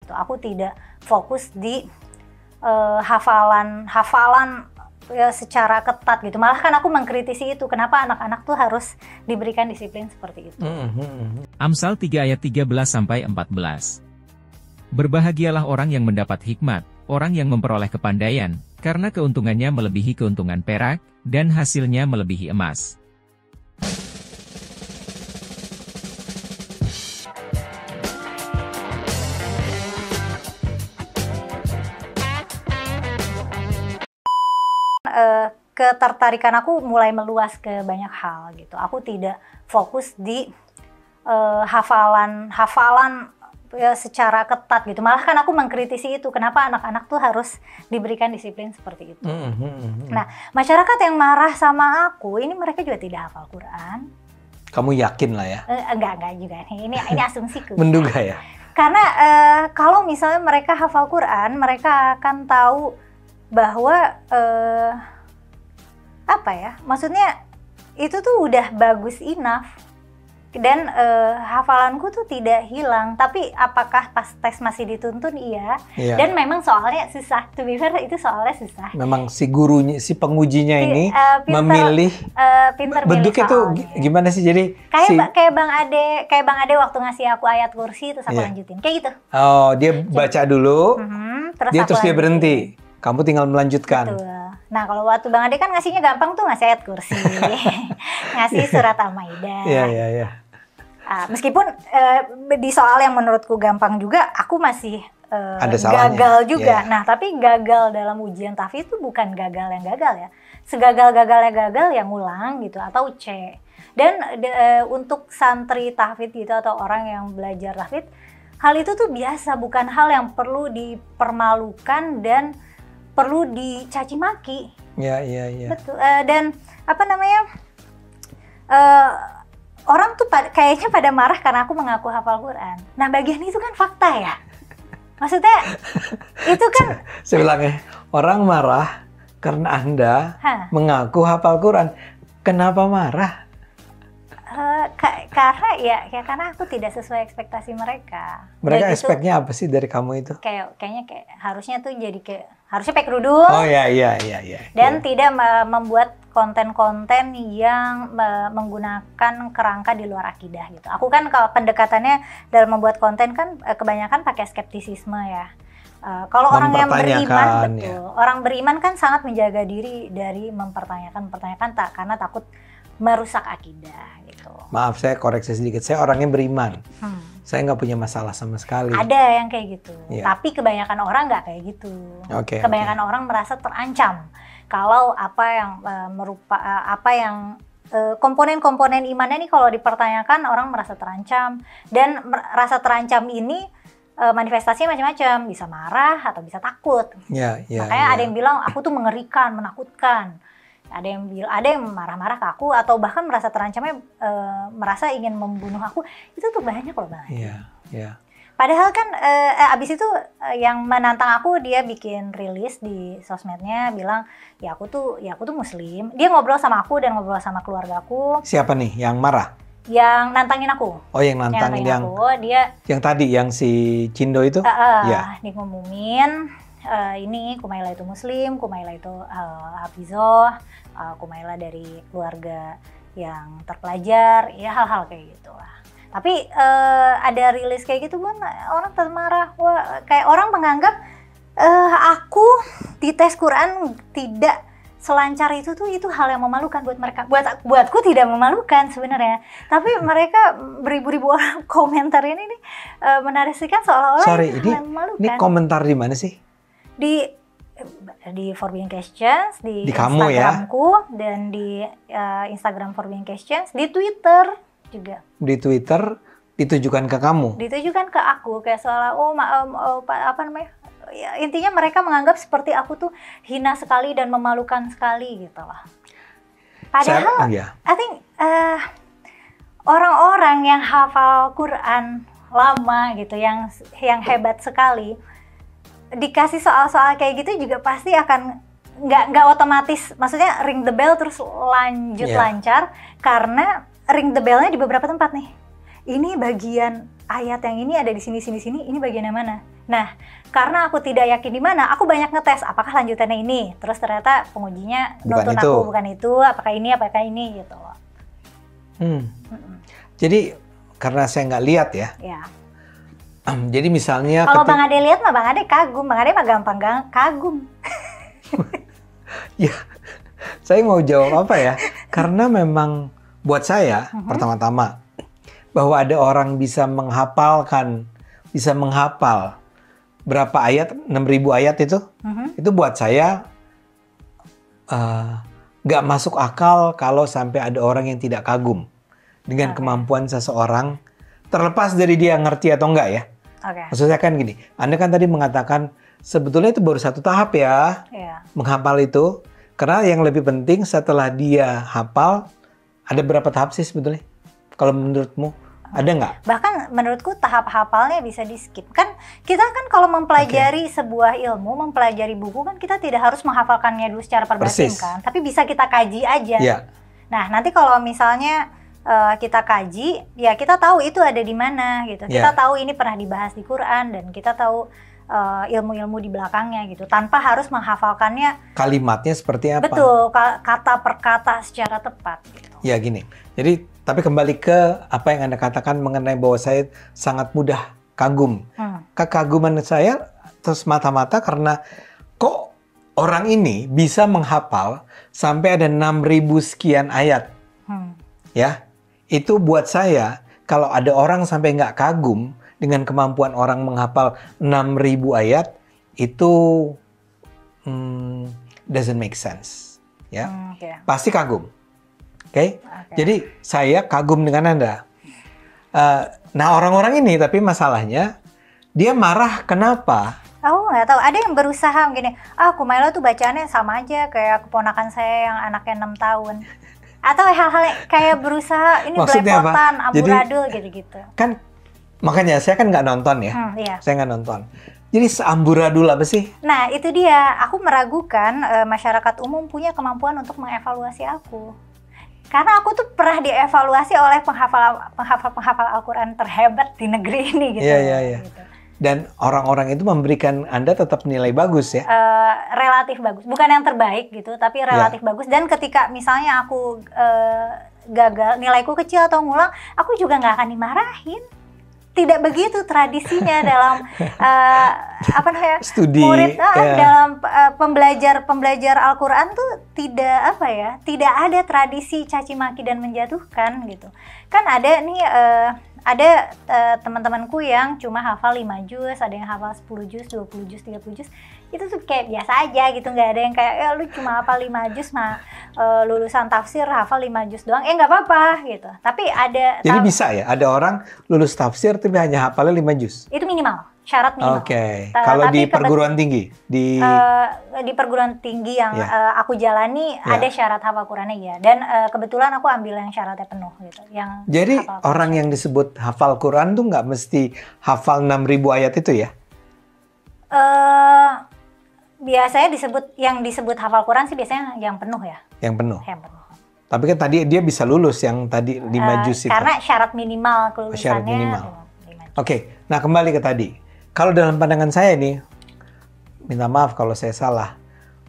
gitu. Aku tidak fokus di hafalan ya, secara ketat gitu. Malah kan aku mengkritisi itu, kenapa anak-anak tuh harus diberikan disiplin seperti itu. Amsal 3 ayat 13-14. Berbahagialah orang yang mendapat hikmat, orang yang memperoleh kepandaian, karena keuntungannya melebihi keuntungan perak, dan hasilnya melebihi emas. Ketertarikan aku mulai meluas ke banyak hal gitu. Aku tidak fokus di hafalan ya, secara ketat gitu. Malah kan aku mengkritisi itu, kenapa anak-anak tuh harus diberikan disiplin seperti itu. Nah, masyarakat yang marah sama aku, ini mereka juga tidak hafal Quran. Kamu yakin lah ya? Enggak juga nih. Ini asumsiku. Menduga ya? Karena kalau misalnya mereka hafal Quran, mereka akan tahu bahwa apa ya? Maksudnya itu tuh udah bagus enough. Dan hafalanku tuh tidak hilang, tapi apakah pas tes masih dituntun? Iya. Dan memang soalnya susah, to be fair itu soalnya susah. Memang si gurunya, si pengujinya ini memilih soalnya. bentuknya tuh gimana sih, jadi kayak Bang Ade waktu ngasih aku ayat kursi terus aku lanjutin kayak gitu. Oh, dia baca dulu, terus dia berhenti, kamu tinggal melanjutkan. Betul. Nah, kalau waktu Bang Ade kan ngasihnya gampang tuh, ngasih ayat kursi, ngasih surat Al-Maidah. Iya. Meskipun di soal yang menurutku gampang juga, aku masih ada salahnya. Gagal juga. Nah, tapi gagal dalam ujian tahfidz itu bukan gagal yang gagal ya. Segagal-gagalnya gagal yang ngulang gitu, atau C. Dan untuk santri tahfidz gitu atau orang yang belajar tahfidz, hal itu tuh biasa, bukan hal yang perlu dipermalukan dan perlu dicaci maki. Iya. Betul. Dan apa namanya? Orang tuh kayaknya pada marah karena aku mengaku hafal Quran. Nah, bagian itu kan fakta ya. Maksudnya itu kan saya bilangnya, orang marah karena Anda mengaku hafal Quran. Kenapa marah? Karena aku tidak sesuai ekspektasi mereka. Mereka ekspeknya apa sih dari kamu itu? Kayaknya harusnya tuh jadi harusnya pakai kerudung. Oh iya. Dan tidak membuat konten-konten yang menggunakan kerangka di luar akidah gitu. Aku kan kalau pendekatannya dalam membuat konten kan kebanyakan pakai skeptisisme ya. Kalau orang yang beriman, orang beriman kan sangat menjaga diri dari mempertanyakan karena takut merusak akidah gitu. Maaf, saya koreksi sedikit. Saya orangnya beriman. Saya nggak punya masalah sama sekali. Ada yang kayak gitu. Tapi kebanyakan orang nggak kayak gitu. Kebanyakan orang merasa terancam kalau komponen-komponen imannya nih kalau dipertanyakan, orang merasa terancam. Dan rasa terancam ini manifestasinya macam-macam. Bisa marah atau bisa takut. Makanya ada yang bilang aku tuh mengerikan, menakutkan. Ada yang marah-marah ke aku atau bahkan merasa terancamnya merasa ingin membunuh aku. Itu tuh banyak loh Bang. Iya. Padahal kan abis itu yang menantang aku, dia bikin rilis di sosmednya bilang ya aku tuh muslim. Dia ngobrol sama aku dan ngobrol sama keluarga aku. Siapa nih yang marah? Yang nantangin aku. Oh, yang nantangin aku. Dia yang tadi yang si Cindo itu? Dia ngumumin ini Kumaila itu muslim, Kumaila itu hafizoh, Kumaila dari keluarga yang terpelajar, ya hal-hal kayak gitulah. Tapi ada rilis kayak gitu pun orang tetap marah. Wah, kayak orang menganggap aku di tes Quran tidak selancar itu hal yang memalukan buat mereka. Buatku tidak memalukan sebenarnya. Tapi mereka beribu-ribu orang komentar ini nih menarasikan seolah-olah memalukan. Ini komentar di mana sih? Di Forbidden Questions, di Instagramku dan di Instagram Forbidden Questions, di Twitter juga. Di Twitter ditujukan ke kamu? Ditujukan ke aku, kayak seolah intinya mereka menganggap seperti aku tuh hina sekali dan memalukan sekali gitu lah. Padahal I think orang-orang yang hafal Quran lama gitu, yang hebat sekali, dikasih soal-soal kayak gitu juga pasti akan nggak otomatis, maksudnya ring the bell terus lanjut lancar, karena ring the bell-nya di beberapa tempat nih. Ini bagian ayat yang ini ada di sini, ini bagian yang mana? Nah, karena aku tidak yakin di mana, aku banyak ngetes apakah lanjutannya ini. Terus ternyata pengujinya nuntun aku bukan itu, apakah ini gitu loh. Jadi karena saya nggak lihat ya. Jadi misalnya kalau Bang Ade lihat mah Bang Ade kagum, Bang Ade mah gampang kagum. Ya, saya mau jawab apa ya? Karena memang buat saya pertama-tama bahwa ada orang bisa menghafal berapa ayat, 6.000 ayat itu buat saya nggak masuk akal kalau sampai ada orang yang tidak kagum dengan kemampuan seseorang, terlepas dari dia ngerti atau enggak ya. Maksud saya kan gini, Anda kan tadi mengatakan sebetulnya itu baru satu tahap ya, menghafal itu. Karena yang lebih penting setelah dia hafal, ada berapa tahap sih sebetulnya? Kalau menurutmu? Ada nggak? Bahkan menurutku tahap hafalnya bisa di skip. Kan kita kan kalau mempelajari sebuah ilmu, mempelajari buku kan kita tidak harus menghafalkannya dulu secara verbatim kan. Tapi bisa kita kaji aja. Nah nanti kalau misalnya kita kaji, ya kita tahu itu ada di mana gitu. Kita tahu ini pernah dibahas di Quran dan kita tahu ilmu-ilmu di belakangnya gitu. Tanpa harus menghafalkannya. Kalimatnya seperti apa? Betul, kata per kata secara tepat. Gitu. Ya gini, jadi tapi kembali ke apa yang Anda katakan mengenai bahwa saya sangat mudah kagum. Kekaguman saya terus mata-mata karena kok orang ini bisa menghafal sampai ada 6.000 sekian ayat. Ya, itu buat saya kalau ada orang sampai nggak kagum dengan kemampuan orang menghafal 6.000 ayat, itu doesn't make sense. Ya, pasti kagum. Oke. Jadi saya kagum dengan Anda. Nah orang-orang ini tapi masalahnya dia marah kenapa? Aku nggak tahu. Ada yang berusaha gini, Kumaila tuh bacaannya sama aja kayak keponakan saya yang anaknya 6 tahun. Atau hal-hal kayak berusaha ini belepotan, amburadul gitu-gitu. Kan makanya saya kan nggak nonton ya. Saya nggak nonton. Jadi seamburadul apa sih? Nah itu dia. Aku meragukan masyarakat umum punya kemampuan untuk mengevaluasi aku. Karena aku tuh pernah dievaluasi oleh penghafal Al-Quran terhebat di negeri ini gitu. Iya. Gitu. Dan orang-orang itu memberikan Anda tetap nilai bagus ya? Relatif bagus. Bukan yang terbaik gitu, tapi relatif bagus. Dan ketika misalnya aku gagal, nilaiku kecil atau ngulang, aku juga nggak akan dimarahin. Tidak begitu tradisinya dalam studi dalam pembelajar Al-Quran tuh tidak ada tradisi caci maki dan menjatuhkan gitu. Kan ada nih ada teman-temanku yang cuma hafal 5 juz, ada yang hafal 10 juz, 20 juz, 30 juz. Itu tuh kayak biasa aja gitu, nggak ada yang kayak lu cuma hafal 5 juz mah lulusan tafsir hafal 5 juz doang, nggak apa-apa gitu. Tapi ada. Jadi bisa ya, ada orang lulus tafsir tapi hanya hafalnya 5 juz. Itu minimal, syarat minimal. Kalau di perguruan tinggi, di perguruan tinggi yang aku jalani ada syarat hafal Qurannya ya. Dan kebetulan aku ambil yang syaratnya penuh gitu. Jadi orang yang disebut hafal Quran tuh nggak mesti hafal 6.000 ayat itu ya? Biasanya yang disebut hafal Quran sih biasanya yang penuh ya. Yang penuh. Tapi kan tadi dia bisa lulus yang tadi 5 juz itu. Karena syarat minimal kelulusannya. Syarat minimal. Oke, nah kembali ke tadi. Kalau dalam pandangan saya nih, minta maaf kalau saya salah.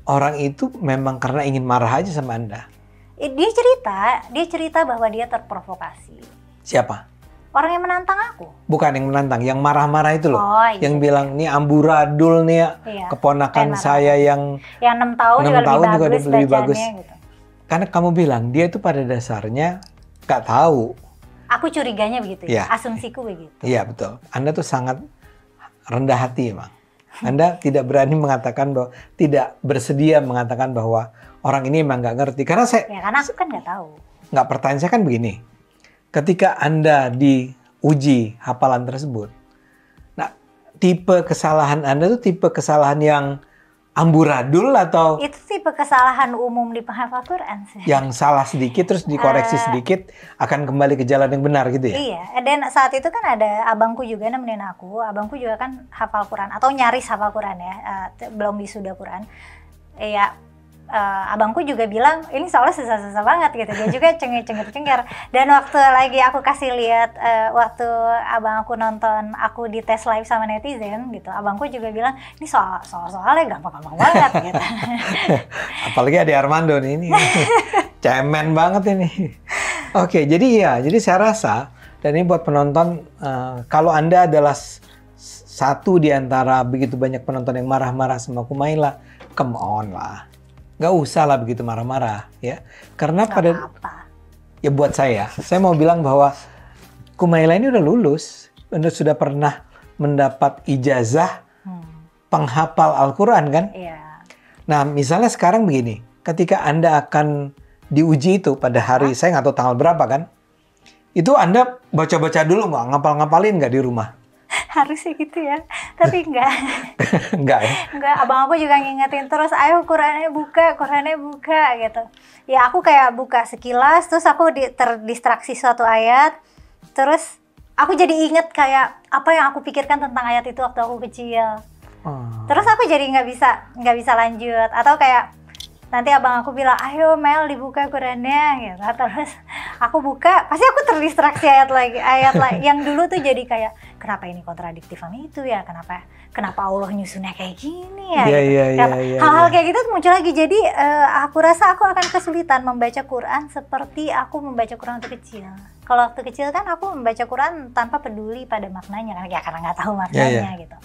Orang itu memang karena ingin marah aja sama Anda. Dia cerita bahwa dia terprovokasi. Siapa? Orang yang menantang aku. Bukan yang menantang, yang marah-marah itu loh. Yang bilang, nih amburadul nih keponakan saya yang 6 tahun juga lebih bagus. Gitu. Karena kamu bilang, dia itu pada dasarnya gak tahu. Aku curiganya begitu ya, asumsiku begitu. Iya betul, Anda tuh sangat rendah hati emang. Anda tidak berani mengatakan bahwa, tidak bersedia mengatakan bahwa orang ini emang gak ngerti. Karena karena aku kan gak tahu. Nggak, pertanyaan saya kan begini. Ketika Anda diuji hafalan tersebut, nah tipe kesalahan Anda tuh tipe kesalahan yang amburadul atau? Itu tipe kesalahan umum di penghafal Quran sih. Yang salah sedikit terus dikoreksi sedikit akan kembali ke jalan yang benar gitu ya? Iya, dan saat itu kan ada abangku juga nemenin aku. Abangku juga kan hafal Quran atau nyaris hafal Quran ya, belum wisuda Quran. abangku juga bilang ini soalnya susah-susah banget gitu, dia juga cengir-cengir. Dan waktu lagi aku kasih lihat waktu abang aku nonton aku di tes live sama netizen gitu, abangku juga bilang ini soalnya gampang-gampang banget gitu. Apalagi ada Armando nih, ini cemen banget ini. Oke, jadi saya rasa, dan ini buat penonton, kalau Anda adalah satu di antara begitu banyak penonton yang marah-marah sama Kumaila, come on lah. Nggak usah lah begitu marah-marah ya. Karena ya buat saya mau bilang bahwa Kumaila ini udah lulus, sudah pernah mendapat ijazah penghafal Al-Quran kan? Iya. Nah misalnya sekarang begini, ketika Anda akan diuji itu pada hari, saya nggak tahu tanggal berapa kan, itu Anda baca-baca dulu nggak, ngapal-ngapalin nggak di rumah? Harusnya gitu ya, tapi enggak. Enggak ya? Enggak, abang aku juga ngingetin terus, ayo Qurannya buka gitu. Ya aku kayak buka sekilas, terus aku terdistraksi suatu ayat, terus aku jadi inget kayak apa yang aku pikirkan tentang ayat itu waktu aku kecil. Terus aku jadi nggak bisa lanjut, atau kayak nanti abang aku bilang, ayo Mel dibuka Qurannya gitu. Terus aku buka, pasti aku terdistraksi ayat lagi yang dulu tuh jadi kayak kenapa ini kontradiktif sama itu ya, kenapa Allah nyusunnya kayak gini ya, hal-hal kayak gitu tuh muncul lagi. Jadi aku rasa aku akan kesulitan membaca Quran seperti aku membaca Quran waktu kecil. Kalau waktu kecil kan aku membaca Quran tanpa peduli pada maknanya kan, ya karena nggak tahu maknanya gitu.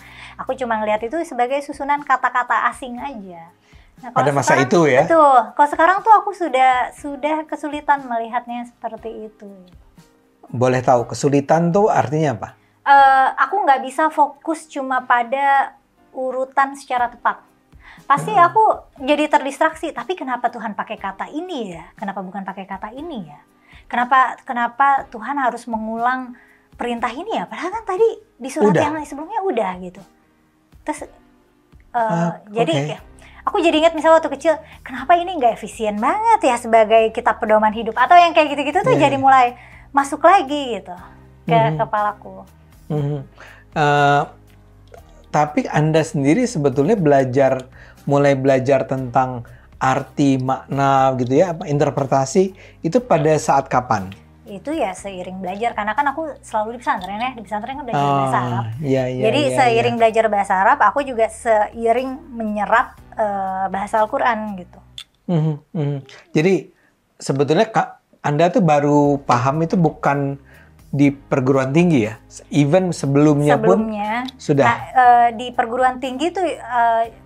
Aku cuma ngeliat itu sebagai susunan kata-kata asing aja. Nah, pada masa sekarang, itu ya? Betul. Kalau sekarang tuh aku sudah kesulitan melihatnya seperti itu. Boleh tahu kesulitan tuh artinya apa? Aku nggak bisa fokus cuma pada urutan secara tepat. Pasti aku jadi terdistraksi. Tapi kenapa Tuhan pakai kata ini ya? Kenapa bukan pakai kata ini ya? Kenapa Tuhan harus mengulang perintah ini ya? Padahal kan tadi di surat yang sebelumnya udah gitu. Terus jadi aku jadi ingat misalnya waktu kecil, kenapa ini nggak efisien banget ya sebagai kitab pedoman hidup, atau yang kayak gitu-gitu tuh jadi mulai masuk lagi gitu ke kepalaku. Tapi Anda sendiri sebetulnya mulai belajar tentang arti, makna gitu ya, interpretasi itu pada saat kapan? Itu ya seiring belajar, karena kan aku selalu di pesantren ya, di pesantren kan belajar bahasa Arab. Jadi seiring belajar bahasa Arab, aku juga seiring menyerap bahasa Al-Quran gitu. Jadi sebetulnya Anda tuh baru paham itu bukan di perguruan tinggi ya? Even sebelumnya pun sudah? Nah, di perguruan tinggi tuh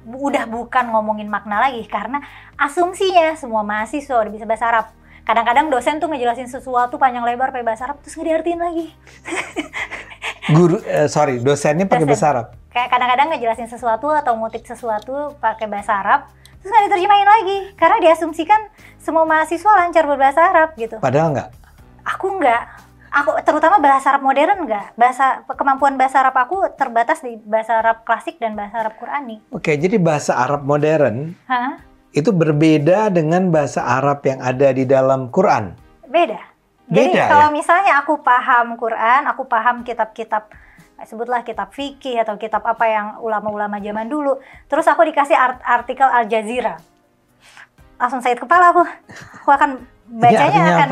udah bukan ngomongin makna lagi, karena asumsinya semua mahasiswa udah bisa bahasa Arab. Kadang-kadang dosen tuh ngejelasin sesuatu panjang lebar pakai bahasa Arab terus nggak diartiin lagi. Dosennya pakai bahasa Arab. Kayak kadang-kadang ngejelasin sesuatu atau ngutip sesuatu pakai bahasa Arab terus nggak diterjemahin lagi karena diasumsikan semua mahasiswa lancar berbahasa Arab gitu. Padahal nggak. Aku terutama bahasa Arab modern nggak. Kemampuan bahasa Arab aku terbatas di bahasa Arab klasik dan bahasa Arab Qurani. Oke, jadi bahasa Arab modern itu berbeda dengan bahasa Arab yang ada di dalam Quran. Beda. Jadi kalau misalnya aku paham Quran, aku paham kitab-kitab, sebutlah kitab fikih atau kitab apa yang ulama-ulama zaman dulu, terus aku dikasih artikel Al Jazeera, langsung sakit kepala aku akan bacanya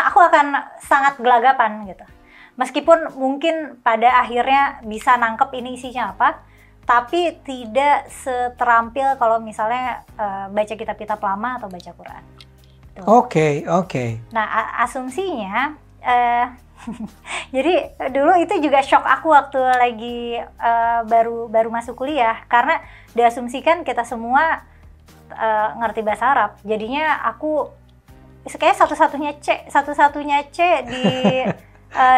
aku akan sangat gelagapan gitu. Meskipun mungkin pada akhirnya bisa nangkep ini isinya apa, tapi tidak seterampil kalau misalnya baca kitab-kitab lama atau baca Quran. Oke. Nah, asumsinya, jadi dulu itu juga shock aku waktu lagi baru masuk kuliah, karena diasumsikan kita semua ngerti bahasa Arab. Jadinya aku kayak satu-satunya C di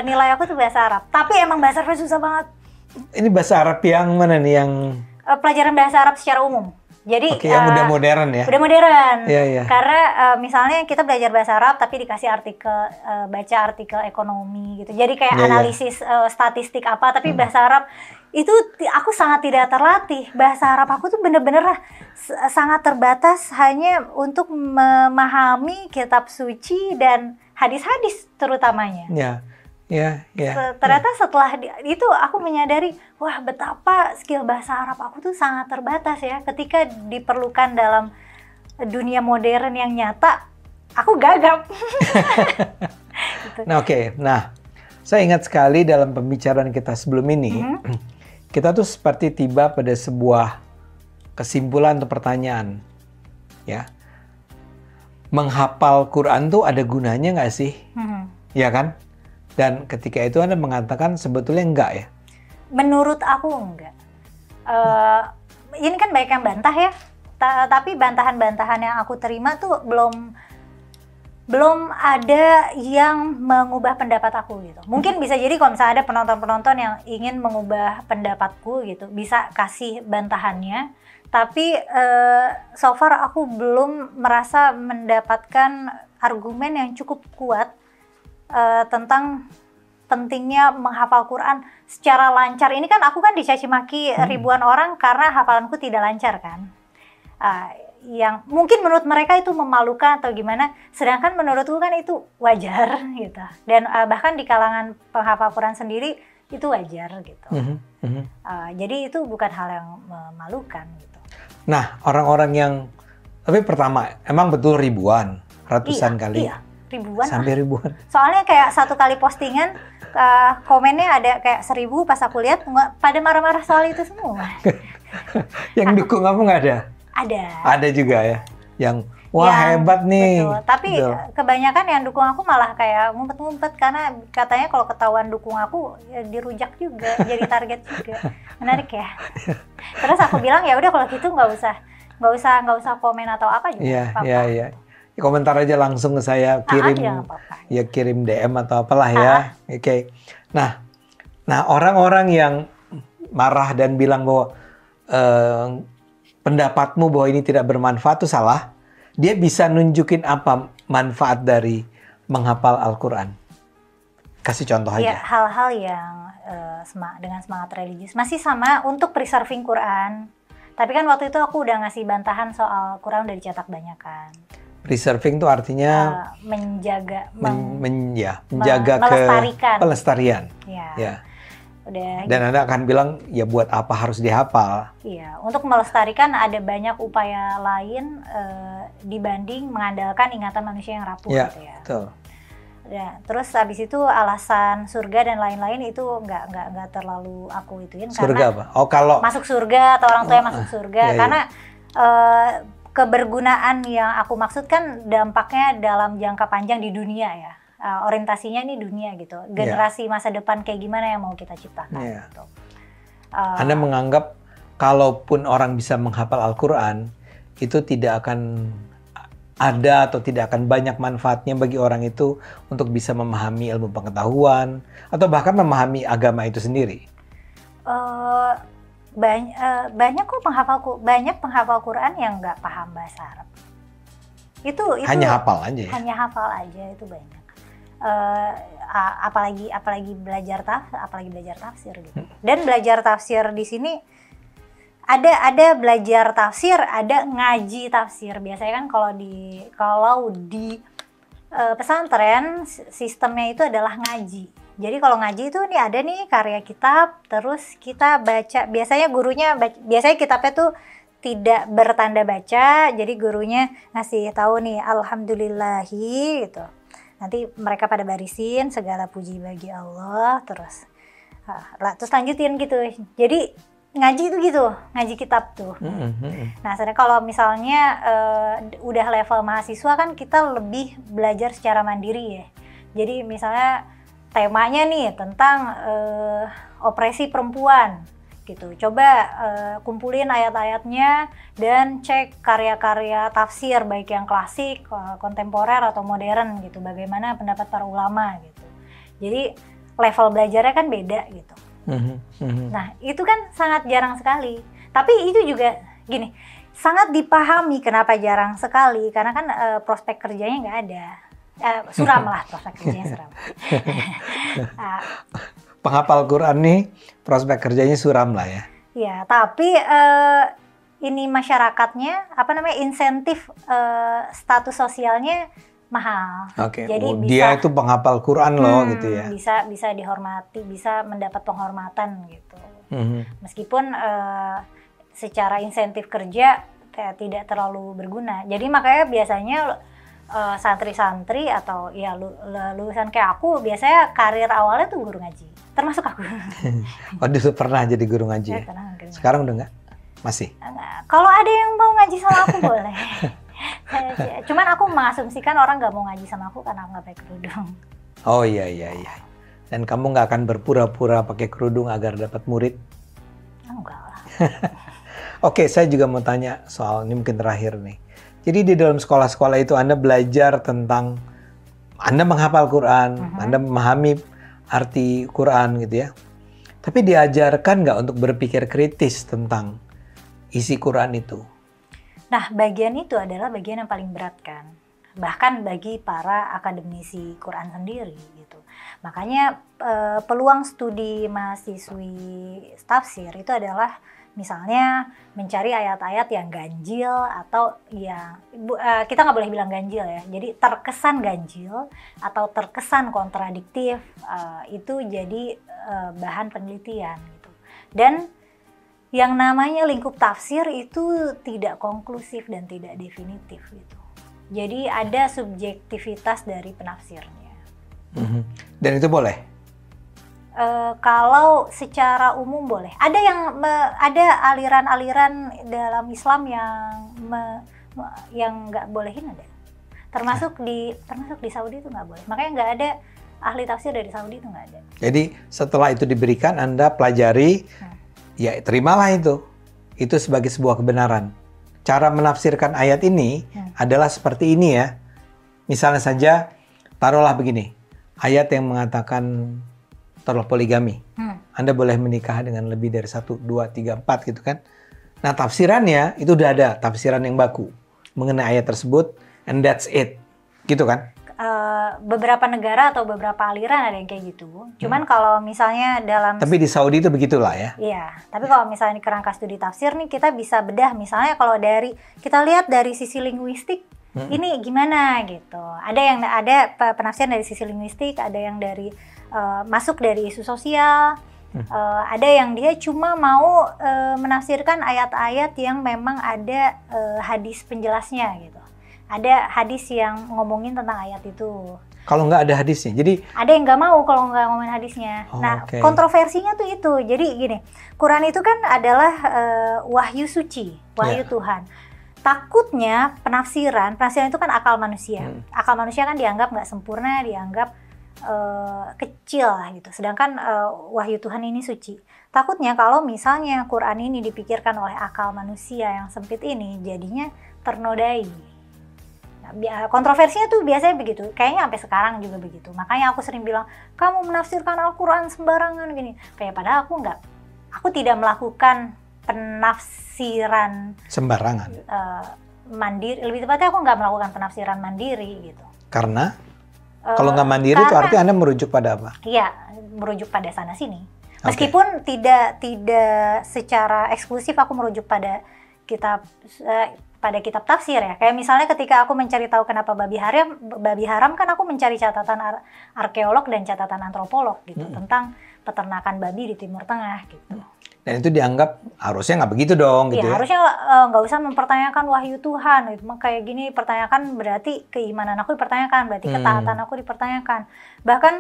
nilai aku tuh bahasa Arab. Tapi emang bahasa Arabnya susah banget. Ini bahasa Arab yang mana nih yang? Pelajaran bahasa Arab secara umum. Jadi yang udah modern ya? Udah modern. Iya. Karena misalnya kita belajar bahasa Arab tapi dikasih baca artikel ekonomi gitu. Jadi kayak analisis statistik apa, tapi bahasa Arab itu aku sangat tidak terlatih. Bahasa Arab aku tuh bener-bener sangat terbatas hanya untuk memahami kitab suci dan hadis-hadis terutamanya. Ternyata setelah itu aku menyadari, wah betapa skill bahasa Arab aku tuh sangat terbatas ya ketika diperlukan dalam dunia modern yang nyata, aku gagap. Gitu. Nah, oke. Nah, saya ingat sekali dalam pembicaraan kita sebelum ini, kita tuh seperti tiba pada sebuah kesimpulan atau pertanyaan, ya. Menghafal Quran tuh ada gunanya nggak sih? Ya kan? Dan ketika itu Anda mengatakan sebetulnya enggak ya? Menurut aku enggak. Ini kan banyak yang bantah ya. Tapi bantahan-bantahan yang aku terima tuh belum ada yang mengubah pendapat aku gitu. Mungkin bisa jadi kalau misalnya ada penonton-penonton yang ingin mengubah pendapatku gitu, bisa kasih bantahannya. Tapi so far aku belum merasa mendapatkan argumen yang cukup kuat tentang pentingnya menghafal Quran secara lancar. Ini kan aku kan dicaci maki ribuan orang karena hafalanku tidak lancar kan. Yang mungkin menurut mereka itu memalukan atau gimana, sedangkan menurutku kan itu wajar gitu. Dan bahkan di kalangan penghafal Quran sendiri itu wajar gitu. Jadi itu bukan hal yang memalukan gitu. Nah, orang-orang yang, tapi pertama, emang betul ribuan, ratusan kali? Iya, ribuan. Sampai ribuan. Soalnya kayak satu kali postingan, komennya ada kayak 1000, pas aku lihat pada marah-marah soal itu semua. Yang dukung kamu nggak ada? Ada. Ada juga ya, yang wah hebat nih. Betul. Tapi kebanyakan yang dukung aku malah kayak ngumpet-ngumpet karena katanya kalau ketahuan dukung aku ya dirujak juga, jadi target juga. Menarik ya. Terus aku bilang ya udah kalau gitu nggak usah komen atau apa juga. Iya. Komentar aja langsung ke saya, kirim DM atau apalah ya. Oke. Nah orang-orang yang marah dan bilang bahwa pendapatmu bahwa ini tidak bermanfaat itu salah. Dia bisa nunjukin apa manfaat dari menghafal Al-Quran? Kasih contoh aja. Ya, hal-hal yang dengan semangat religius. Masih sama untuk preserving Quran. Tapi kan waktu itu aku udah ngasih bantahan soal Quran udah dicetak banyak kan. Preserving itu artinya menjaga, melestarikan. Pelestarian. Ya. Udah. Dan Anda akan bilang ya buat apa harus dihafal? Iya, untuk melestarikan ada banyak upaya lain dibanding mengandalkan ingatan manusia yang rapuh gitu ya. Betul. Ya, terus habis itu alasan surga dan lain-lain itu nggak terlalu aku ituin surga karena apa? Oh, kalau masuk surga atau orang tua yang masuk surga karena kebergunaan yang aku maksud kan dampaknya dalam jangka panjang di dunia ya. Orientasinya ini dunia gitu, generasi masa depan kayak gimana yang mau kita ciptakan gitu. Anda menganggap kalaupun orang bisa menghafal Al-Quran itu tidak akan ada atau tidak akan banyak manfaatnya bagi orang itu untuk bisa memahami ilmu pengetahuan atau bahkan memahami agama itu sendiri? Banyak kok penghafal Quran yang nggak paham bahasa Arab. Itu hanya hafal aja ya? Hanya hafal aja itu banyak. Apalagi belajar tafsir gitu. Dan belajar tafsir di sini ada belajar tafsir, ada ngaji tafsir. Biasanya kan kalau di pesantren sistemnya itu adalah ngaji. Jadi kalau ngaji itu nih ada nih karya kitab, terus kita baca. Biasanya kitabnya tuh tidak bertanda baca, jadi gurunya ngasih tahu nih alhamdulillahi gitu. Nanti mereka pada barisin segala puji bagi Allah, terus lanjutin gitu. Jadi ngaji itu gitu, ngaji kitab tuh. Nah, sedangkan kalau misalnya udah level mahasiswa kan kita lebih belajar secara mandiri ya. Jadi misalnya temanya nih tentang opresi perempuan gitu. Coba kumpulin ayat-ayatnya dan cek karya-karya tafsir baik yang klasik, kontemporer atau modern gitu. Bagaimana pendapat para ulama gitu. Jadi level belajarnya kan beda gitu. Nah, itu kan sangat jarang sekali. Tapi itu juga gini, sangat dipahami kenapa jarang sekali karena kan prospek kerjanya nggak ada. Suram lah prospek kerjanya suram. Penghafal Quran nih prospek kerjanya suram lah ya. Ya, tapi ini masyarakatnya insentif status sosialnya mahal. Oke. Jadi dia itu penghafal Quran loh gitu ya. Bisa dihormati, bisa mendapat penghormatan gitu. Meskipun secara insentif kerja tidak terlalu berguna. Jadi makanya biasanya santri-santri atau ya lulusan kayak aku biasanya karir awalnya tuh guru ngaji, termasuk aku. Oh, dulu pernah jadi guru ngaji ya? Sekarang udah nggak? Masih? Kalau ada yang mau ngaji sama aku boleh. Cuman aku mengasumsikan orang nggak mau ngaji sama aku karena aku nggak pakai kerudung. Oh iya. Dan kamu nggak akan berpura-pura pakai kerudung agar dapat murid? Enggak lah. Oke, saya juga mau tanya soal ini mungkin terakhir nih. Jadi di dalam sekolah-sekolah itu Anda belajar tentang, Anda menghafal Quran, Anda memahami arti Quran gitu ya. Tapi diajarkan nggak untuk berpikir kritis tentang isi Quran itu? Nah, bagian itu adalah bagian yang paling berat kan. Bahkan bagi para akademisi Quran sendiri gitu. Makanya peluang studi mahasiswi tafsir itu adalah misalnya mencari ayat-ayat yang ganjil atau yang kita nggak boleh bilang ganjil ya. Jadi terkesan ganjil atau terkesan kontradiktif itu jadi bahan penelitian gitu. Dan yang namanya lingkup tafsir itu tidak konklusif dan tidak definitif gitu. Jadi ada subjektivitas dari penafsirnya. Dan itu boleh? Kalau secara umum boleh. Ada ada aliran-aliran dalam Islam yang nggak bolehin ada. Termasuk di Saudi itu nggak boleh. Makanya nggak ada ahli tafsir dari Saudi itu nggak ada. Jadi setelah itu diberikan Anda pelajari, ya terimalah itu. Itu sebagai sebuah kebenaran. Cara menafsirkan ayat ini adalah seperti ini ya. Misalnya saja, taruhlah begini. Ayat yang mengatakan taruhlah poligami. Anda boleh menikah dengan lebih dari 1, 2, 3, 4 gitu kan. Nah tafsirannya itu udah ada. Tafsiran yang baku mengenai ayat tersebut. And that's it. Gitu kan. Beberapa negara atau beberapa aliran ada yang kayak gitu. Cuman kalau misalnya Tapi di Saudi itu begitulah ya. Iya, tapi kalau misalnya di kerangka studi tafsir nih kita bisa bedah misalnya kalau kita lihat dari sisi linguistik ini gimana gitu. Ada penafsiran dari sisi linguistik, ada yang dari masuk dari isu sosial, ada yang dia cuma mau menafsirkan ayat-ayat yang memang ada hadis penjelasnya gitu. Ada hadis yang ngomongin tentang ayat itu. Kalau nggak ada hadisnya, jadi ada yang nggak mau kalau nggak ngomongin hadisnya. Nah, kontroversinya tuh itu. Jadi gini, Quran itu kan adalah wahyu suci, wahyu Tuhan. Takutnya penafsiran itu kan akal manusia. Akal manusia kan dianggap nggak sempurna, dianggap kecil lah gitu. Sedangkan wahyu Tuhan ini suci. Takutnya kalau misalnya Quran ini dipikirkan oleh akal manusia yang sempit ini, jadinya ternodai. Kontroversinya tuh biasanya begitu, kayaknya sampai sekarang juga begitu. Makanya aku sering bilang, kamu menafsirkan Al-Quran sembarangan gini. Kayak padahal aku tidak melakukan penafsiran sembarangan. Mandiri, lebih tepatnya aku nggak melakukan penafsiran mandiri gitu. Karena kalau nggak mandiri itu artinya Anda merujuk pada apa? Iya, merujuk pada sana sini. Meskipun tidak secara eksklusif aku merujuk pada kitab tafsir ya. Kayak misalnya ketika aku mencari tahu kenapa babi haram kan aku mencari catatan arkeolog dan catatan antropolog gitu tentang peternakan babi di Timur Tengah gitu. Dan itu dianggap harusnya nggak begitu dong gitu ya? Harusnya nggak usah mempertanyakan wahyu Tuhan gitu. Kayak gini pertanyakan berarti keimanan aku dipertanyakan, berarti ketaatan aku dipertanyakan. Bahkan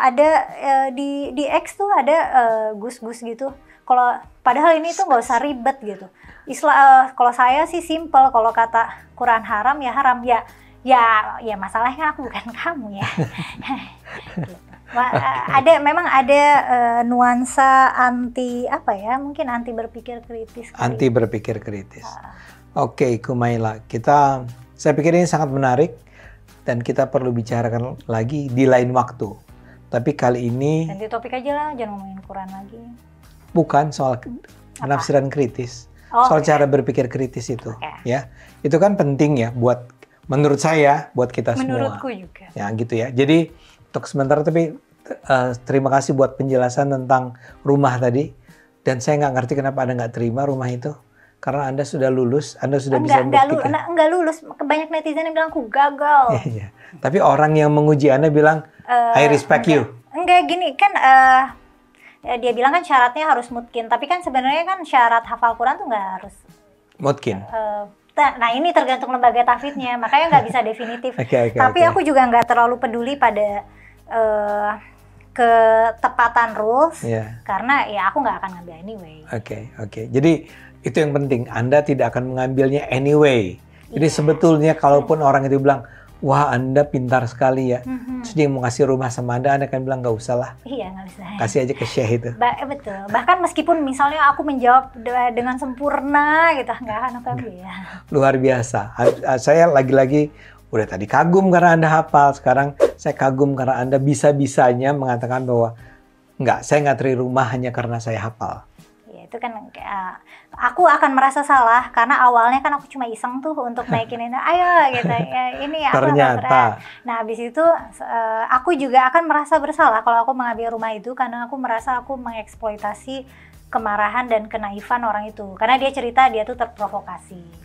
ada di X tuh ada gus-gus gitu. Kalau padahal ini tuh nggak usah ribet gitu. Kalau saya sih simple, kalau kata Quran haram ya haram, ya masalahnya aku bukan kamu ya. Memang ada nuansa mungkin anti berpikir kritis. Anti berpikir kritis. Oke, Kumaila, saya pikir ini sangat menarik dan kita perlu bicarakan lagi di lain waktu. Tapi kali ini ganti topik aja lah, jangan ngomongin Quran lagi. Bukan soal penafsiran kritis. Soal cara berpikir kritis itu, ya. Itu kan penting ya menurut saya, buat kita semua. Menurutku juga. Ya gitu ya. Jadi untuk sementara tapi terima kasih buat penjelasan tentang rumah tadi. Dan saya nggak ngerti kenapa Anda nggak terima rumah itu. Karena Anda sudah lulus, Anda sudah bisa membuktikan. Enggak lulus. Banyak netizen yang bilang aku gagal. Iya. Tapi orang yang menguji Anda bilang, I respect you. Enggak gini kan. Dia bilang kan syaratnya harus mutkin, tapi kan sebenarnya kan syarat hafal Quran tuh nggak harus Mungkin. Nah ini tergantung lembaga tahfidnya, makanya nggak bisa definitif. Tapi aku juga nggak terlalu peduli pada ketepatan rules, karena ya aku nggak akan ngambil anyway. Oke. Jadi itu yang penting, Anda tidak akan mengambilnya anyway. Jadi sebetulnya kalaupun orang itu bilang, wah Anda pintar sekali ya, terus dia mau ngasih rumah sama Anda akan bilang nggak usah lah. Iya, nggak usah. Kasih aja ke Syekh itu. Betul. Bahkan meskipun misalnya aku menjawab dengan sempurna gitu, nggak akan aku ambil ya. Luar biasa. Saya lagi-lagi udah tadi kagum karena Anda hafal, sekarang saya kagum karena Anda bisa-bisanya mengatakan bahwa enggak, saya nggak terima rumah hanya karena saya hafal. Ya itu kan aku akan merasa salah karena awalnya kan aku cuma iseng tuh untuk naikin ini, ayo gitu ya, ini aku ternyata. Nah habis itu aku juga akan merasa bersalah kalau aku mengambil rumah itu karena aku merasa aku mengeksploitasi kemarahan dan kenaifan orang itu, karena dia cerita dia tuh terprovokasi.